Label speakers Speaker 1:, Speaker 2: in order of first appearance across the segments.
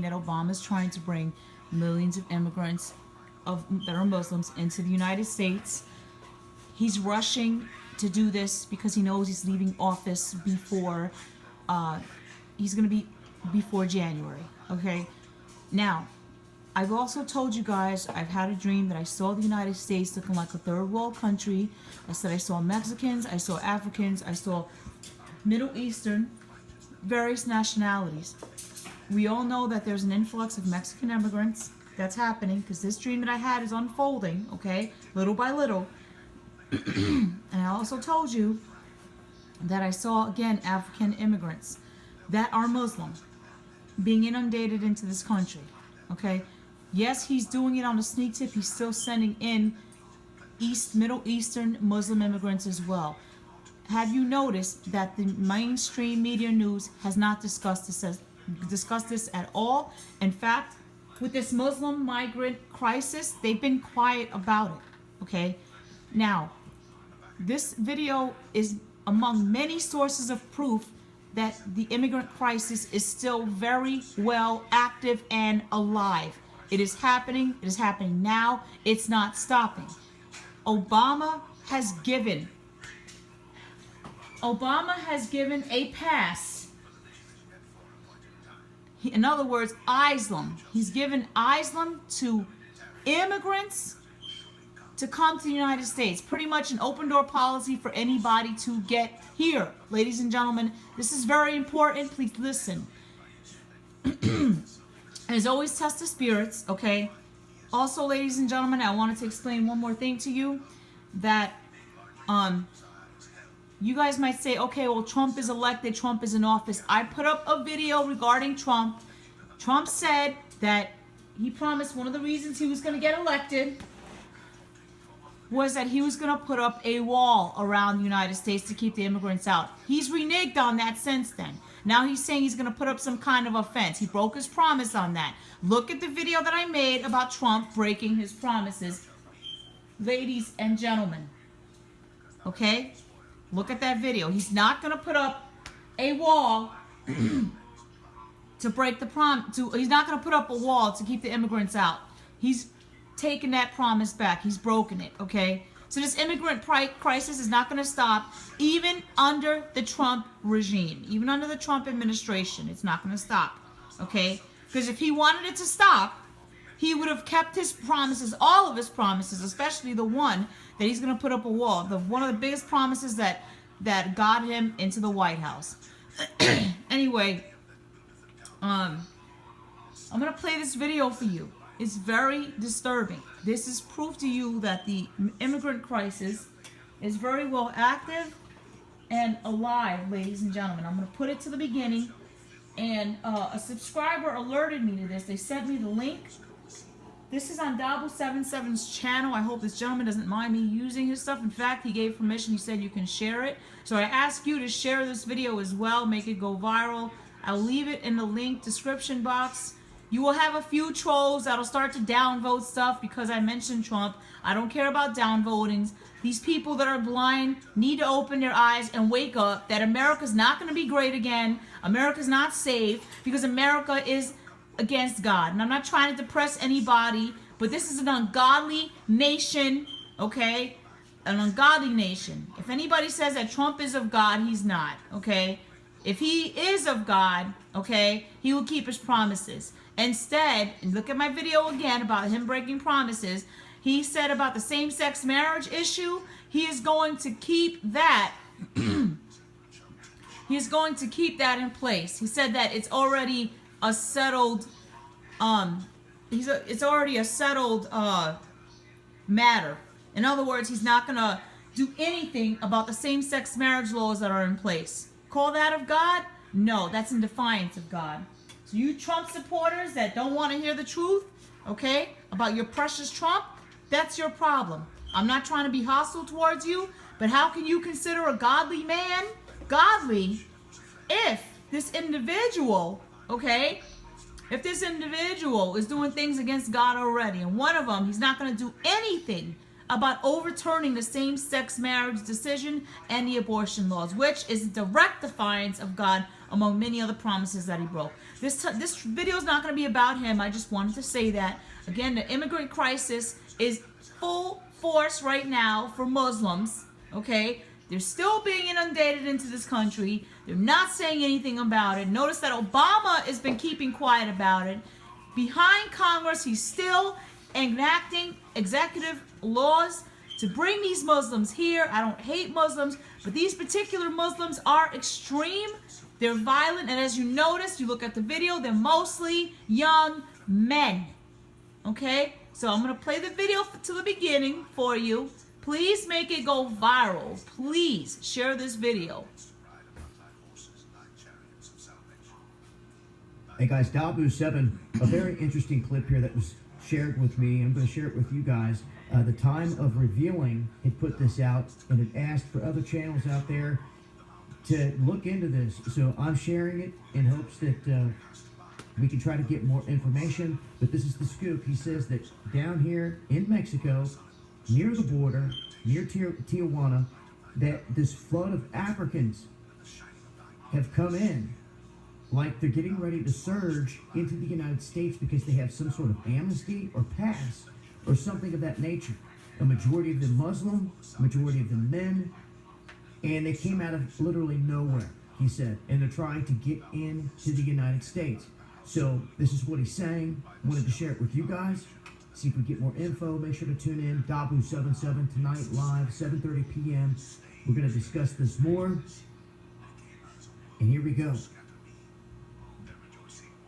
Speaker 1: that Obama is trying to bring millions of immigrants that are Muslims into the United States. He's rushing to do this because he knows he's leaving office before he's going to be before January. Okay. Now, I've also told you guys I've had a dream that I saw the United States looking like a third world country. I said I saw Mexicans, I saw Africans, I saw Middle Eastern, various nationalities. We all know that there's an influx of Mexican immigrants. That's happening because this dream that I had is unfolding, okay, little by little. And I also told you that I saw, again, African immigrants that are Muslim being inundated into this country, okay? Yes, he's doing it on a sneak tip. He's still sending in Middle Eastern Muslim immigrants as well. Have you noticed that the mainstream media news has not discussed this at all? In fact, with this Muslim migrant crisis, they've been quiet about it, okay? Now, this video is among many sources of proof that the immigrant crisis is still very well active and alive. It is happening. It is happening now. It's not stopping. Obama has given a pass. In other words, Islam. He's given Islam to immigrants to come to the United States. Pretty much an open door policy for anybody to get here. Ladies and gentlemen, this is very important. Please listen. As always, test the spirits, okay? Also, ladies and gentlemen, I wanted to explain one more thing to you. That you guys might say, okay, well, Trump is elected, Trump is in office. I put up a video regarding Trump. Trump said that he promised one of the reasons he was going to get elected was that he was going to put up a wall around the United States to keep the immigrants out. He's reneged on that since then. Now he's saying he's going to put up some kind of a fence. He broke his promise on that. Look at the video that I made about Trump breaking his promises. Ladies and gentlemen, okay? Look at that video. He's not going to put up a wall to break the he's not going to put up a wall to keep the immigrants out. He's taken that promise back. He's broken it, okay? So this immigrant crisis is not going to stop even under the Trump regime, even under the Trump administration. It's not going to stop, okay? Because if he wanted it to stop, he would have kept his promises, all of his promises, especially the one that he's going to put up a wall. One of the biggest promises that got him into the White House. Anyway, I'm going to play this video for you. It's very disturbing. This is proof to you that the immigrant crisis is very well active and alive, ladies and gentlemen. I'm going to put it to the beginning. And a subscriber alerted me to this. They sent me the link. This is on Double77's channel. I hope this gentleman doesn't mind me using his stuff. In fact, he gave permission. He said you can share it. So I ask you to share this video as well. Make it go viral. I'll leave it in the link description box. You will have a few trolls that'll start to downvote stuff because I mentioned Trump. I don't care about downvotings. These people that are blind need to open their eyes and wake up that America's not going to be great again. America's not safe because America is against God. And I'm not trying to depress anybody, but this is an ungodly nation, okay? An ungodly nation. If anybody says that Trump is of God, he's not, okay? If he is of God, okay, he will keep his promises. Instead, look at my video again about him breaking promises. He said about the same-sex marriage issue, he is going to keep that. He is going to keep that in place. He said that it's already a settled, it's already a settled matter. In other words, he's not going to do anything about the same-sex marriage laws that are in place. Call that of God? No, that's in defiance of God. So you Trump supporters that don't want to hear the truth, okay, about your precious Trump, that's your problem. I'm not trying to be hostile towards you, but how can you consider a godly man godly if this individual, okay, if this individual is doing things against God already, and one of them, he's not going to do anything about overturning the same-sex marriage decision and the abortion laws, which is direct defiance of God among many other promises that he broke. This video is not going to be about him. I just wanted to say that. Again, the immigrant crisis is full force right now for Muslims, okay? They're still being inundated into this country. They're not saying anything about it. Notice that Obama has been keeping quiet about it. Behind Congress, he's still enacting executive laws to bring these Muslims here. I don't hate Muslims, but these particular Muslims are extreme. They're violent, and as you notice, you look at the video, they're mostly young men. Okay? So I'm going to play the video to the beginning for you. Please make it go viral. Please share this video.
Speaker 2: Hey guys, Dabu7, a very interesting clip here that was shared with me. I'm going to share it with you guys. The Time of Revealing had put this out, and it asked for other channels out there to look into this. So I'm sharing it in hopes that we can try to get more information. But this is the scoop. He says that down here in Mexico, near the border, near Tijuana, that this flood of Africans have come in. Like they're getting ready to surge into the United States because they have some sort of amnesty or pass or something of that nature. A majority of them Muslim, majority of them men, and they came out of literally nowhere, he said, and they're trying to get into the United States. So this is what he's saying. Wanted to share it with you guys. See if we get more info. Make sure to tune in. Dabu77 tonight live, 7:30 p.m. We're going to discuss this more. And here we go.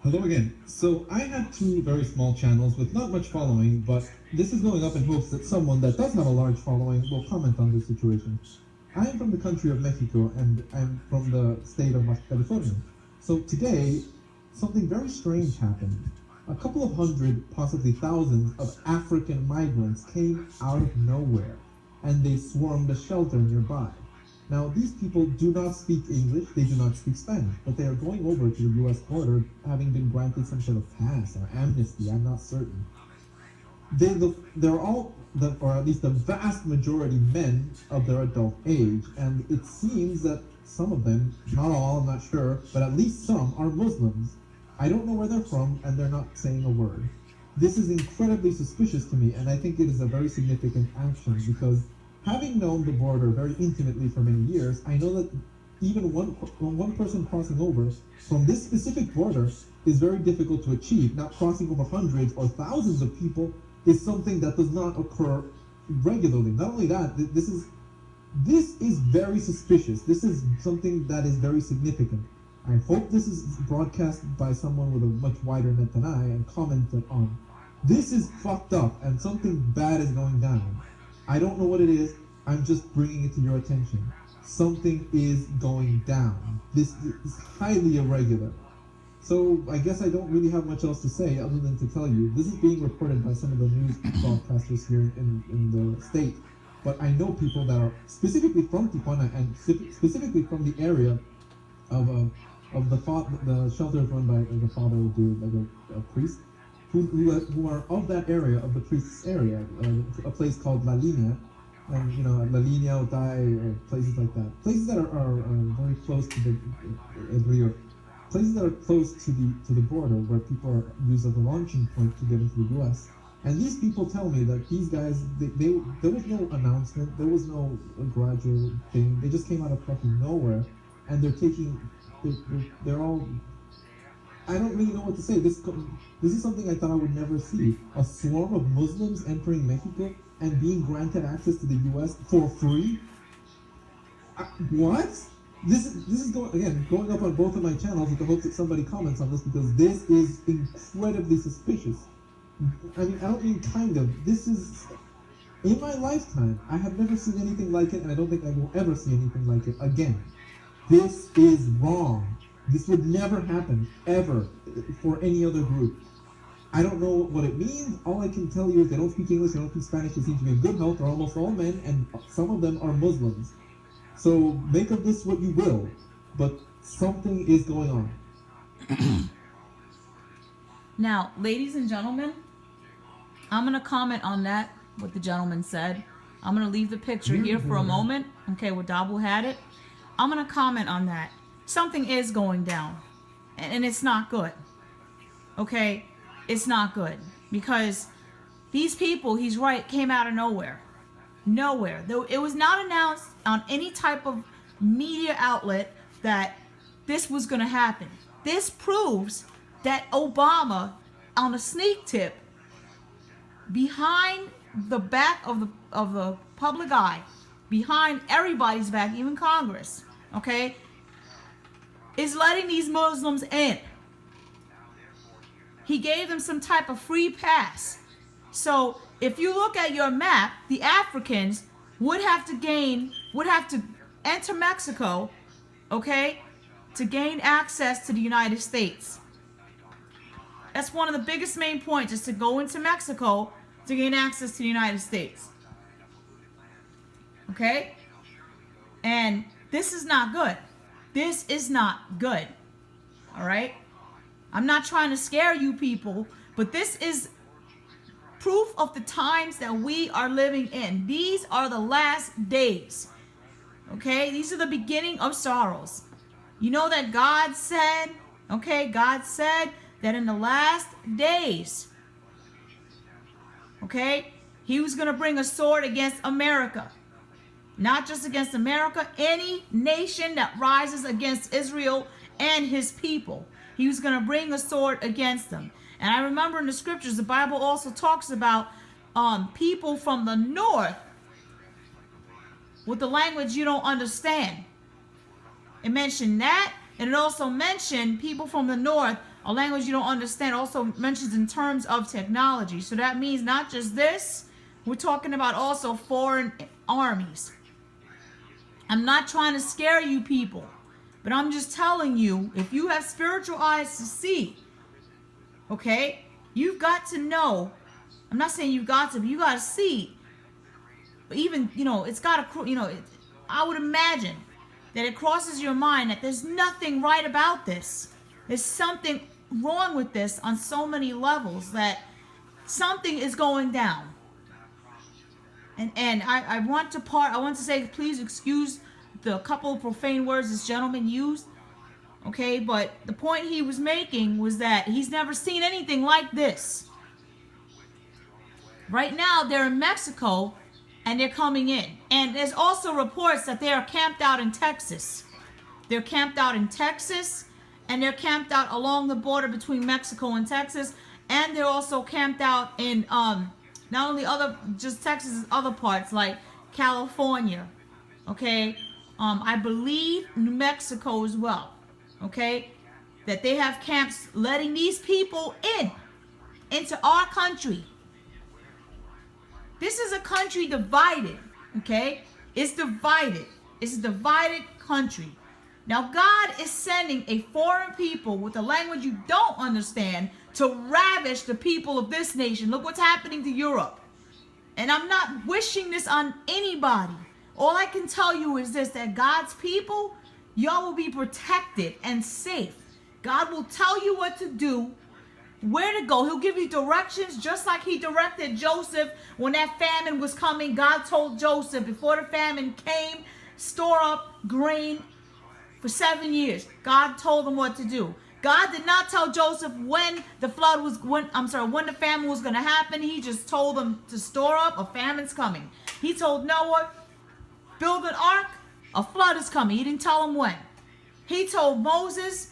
Speaker 3: Hello again. So I had two very small channels with not much following, but this is going up in hopes that someone that does have a large following will comment on this situation. I am from the country of Mexico, and I'm from the state of California. So today, something very strange happened. A couple of hundred, possibly thousands, of African migrants came out of nowhere, and they swarmed a shelter nearby. Now, these people do not speak English, they do not speak Spanish, but they are going over to the U.S. border, having been granted some sort of pass or amnesty, I'm not certain. They're all, or at least the vast majority, men of their adult age, and it seems that some of them, not all, I'm not sure, but at least some are Muslims. I don't know where they're from, and they're not saying a word. This is incredibly suspicious to me, and I think it is a very significant action, because having known the border very intimately for many years, I know that even one person crossing over from this specific border is very difficult to achieve. Now, crossing over hundreds or thousands of people is something that does not occur regularly. Not only that, this is very suspicious. This is something that is very significant. I hope this is broadcast by someone with a much wider net than I and commented on. This is fucked up, and something bad is going down. I don't know what it is. I'm just bringing it to your attention. Something is going down. This is highly irregular. So I guess I don't really have much else to say other than to tell you this is being reported by some of the news broadcasters here in the state. But I know people that are specifically from Tijuana and specifically from the area of the shelters run by the father dude, like a priest, who are of that area, of the priest's area, a place called La Línea, and La Línea, Otay, or places like that, places that are very close to the Rio, places that are close to the border, where people are used as a launching point to get into the U.S. And these people tell me that these guys, there was no announcement, there was no gradual thing. They just came out of fucking nowhere, and they're all. I don't really know what to say. This is something I thought I would never see. A swarm of Muslims entering Mexico and being granted access to the U.S. for free? What? This is going up on both of my channels with the hopes that somebody comments on this, because this is incredibly suspicious. I mean, I don't mean kind of. This is, in my lifetime, I have never seen anything like it, and I don't think I will ever see anything like it again. This is wrong. This would never happen, ever, for any other group. I don't know what it means. All I can tell you is they don't speak English, they don't speak Spanish, they seem to be in good health. They're almost all men, and some of them are Muslims. So make of this what you will, but something is going on.
Speaker 1: Now, ladies and gentlemen, I'm going to comment on that, what the gentleman said. I'm going to leave the picture here for a moment. Okay, where Dabu had it. I'm going to comment on that. something is going down, and it's not good. Okay, it's not good, because these people, he's right, came out of nowhere. Nowhere. Though it was not announced on any type of media outlet that this was going to happen. This proves that Obama, on a sneak tip, behind the back of the public eye, behind everybody's back, even Congress, okay, is letting these Muslims in. He gave them some type of free pass. So if you look at your map, the Africans would have to enter Mexico, okay, to gain access to the United States. That's one of the biggest main points, is to go into Mexico to gain access to the United States. Okay? And this is not good. This is not good. All right? I'm not trying to scare you people, but this is proof of the times that we are living in. These are the last days. Okay? These are the beginning of sorrows. You know that God said, okay, God said that in the last days, okay, he was going to bring a sword against America. Not just against America, any nation that rises against Israel and his people. He was going to bring a sword against them. And I remember in the scriptures, the Bible also talks about people from the north with the language you don't understand. It mentioned that, and it also mentioned people from the north, a language you don't understand, also mentions in terms of technology. So that means not just this, we're talking about also foreign armies. I'm not trying to scare you people, but I'm just telling you, if you have spiritual eyes to see, okay, you've got to know. I'm not saying you've got to, but you got to see. But even, it's got to, I would imagine that it crosses your mind that there's nothing right about this. There's something wrong with this on so many levels, that something is going down. And I want to say, please excuse the couple of profane words this gentleman used. Okay, but the point he was making was that he's never seen anything like this. Right now, they're in Mexico and they're coming in. And there's also reports that they are camped out in Texas. They're camped out in Texas, and they're camped out along the border between Mexico and Texas. And they're also camped out in not only just Texas, other parts like California. Okay, I believe New Mexico as well. Okay, that they have camps letting these people into our country. This is a country divided, okay? It's divided. It's a divided country. Now, God is sending a foreign people with a language you don't understand to ravish the people of this nation. Look what's happening to Europe. And I'm not wishing this on anybody. All I can tell you is this, that God's people, y'all will be protected and safe. God will tell you what to do, where to go. He'll give you directions, just like he directed Joseph when that famine was coming. God told Joseph, before the famine came, store up grain for 7 years. God told him what to do. God did not tell Joseph when the famine was going to happen. He just told him to store up. A famine's coming. He told Noah, build an ark. A flood is coming. He didn't tell him when. He told Moses,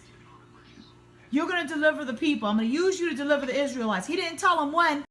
Speaker 1: you're going to deliver the people. I'm going to use you to deliver the Israelites. He didn't tell him when.